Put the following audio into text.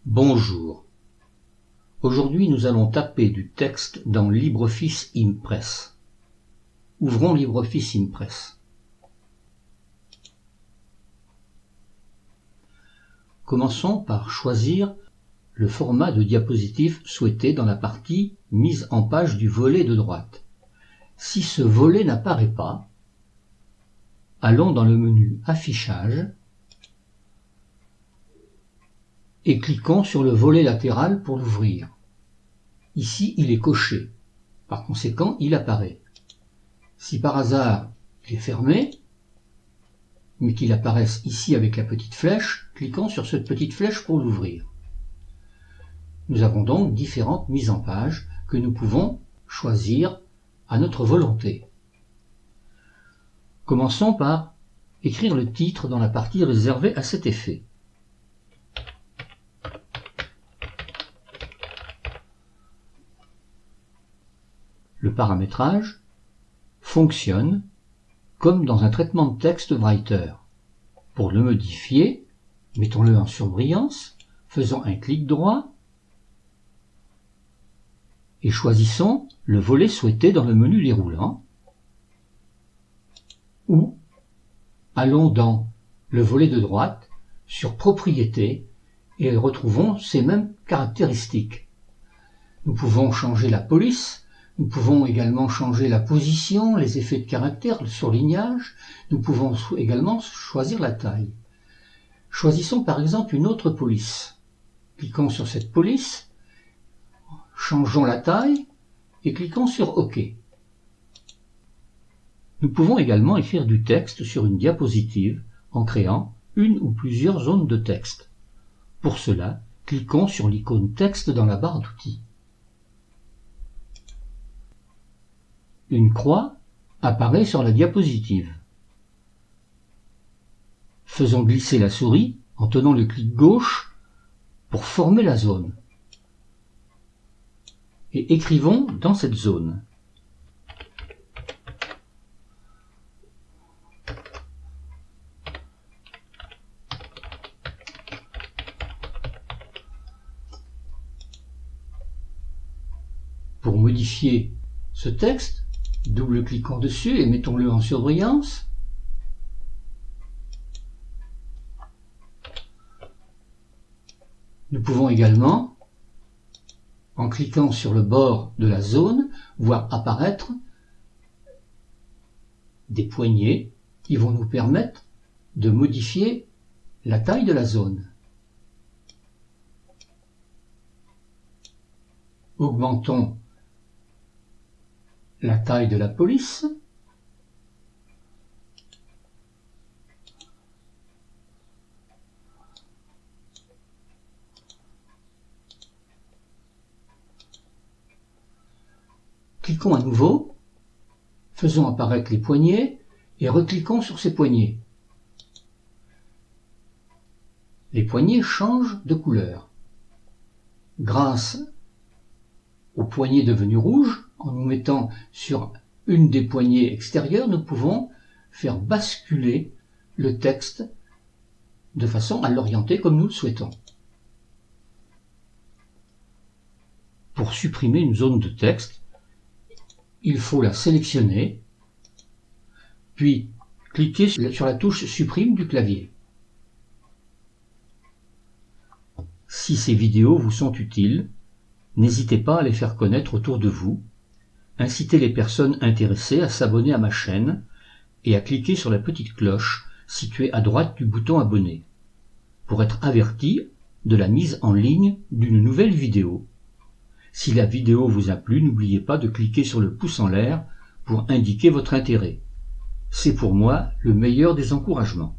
Bonjour. Aujourd'hui, nous allons taper du texte dans LibreOffice Impress. Ouvrons LibreOffice Impress. Commençons par choisir le format de diapositive souhaité dans la partie « Mise en page » du volet de droite. Si ce volet n'apparaît pas, allons dans le menu « Affichage » et cliquons sur le volet latéral pour l'ouvrir. Ici, il est coché. Par conséquent, il apparaît. Si par hasard il est fermé, mais qu'il apparaisse ici avec la petite flèche, cliquons sur cette petite flèche pour l'ouvrir. Nous avons donc différentes mises en page que nous pouvons choisir à notre volonté. Commençons par écrire le titre dans la partie réservée à cet effet. Le paramétrage fonctionne comme dans un traitement de texte Writer. Pour le modifier, mettons-le en surbrillance, faisons un clic droit et choisissons le volet souhaité dans le menu déroulant, ou allons dans le volet de droite sur Propriétés et retrouvons ces mêmes caractéristiques. Nous pouvons changer la police. Nous pouvons également changer la position, les effets de caractère, le surlignage. Nous pouvons également choisir la taille. Choisissons par exemple une autre police. Cliquons sur cette police, changeons la taille et cliquons sur OK. Nous pouvons également écrire du texte sur une diapositive en créant une ou plusieurs zones de texte. Pour cela, cliquons sur l'icône texte dans la barre d'outils. Une croix apparaît sur la diapositive. Faisons glisser la souris en tenant le clic gauche pour former la zone. Et écrivons dans cette zone. Pour modifier ce texte, double-cliquons dessus et mettons-le en surbrillance. Nous pouvons également, en cliquant sur le bord de la zone, voir apparaître des poignées qui vont nous permettre de modifier la taille de la zone. Augmentons la taille de la police. Cliquons à nouveau, faisons apparaître les poignées et recliquons sur ces poignées. Les poignées changent de couleur. Grâce aux poignées devenues rouges, en nous mettant sur une des poignées extérieures, nous pouvons faire basculer le texte de façon à l'orienter comme nous le souhaitons. Pour supprimer une zone de texte, il faut la sélectionner, puis cliquer sur la touche Supprime du clavier. Si ces vidéos vous sont utiles, n'hésitez pas à les faire connaître autour de vous. Incitez les personnes intéressées à s'abonner à ma chaîne et à cliquer sur la petite cloche située à droite du bouton abonner pour être averti de la mise en ligne d'une nouvelle vidéo. Si la vidéo vous a plu, n'oubliez pas de cliquer sur le pouce en l'air pour indiquer votre intérêt. C'est pour moi le meilleur des encouragements.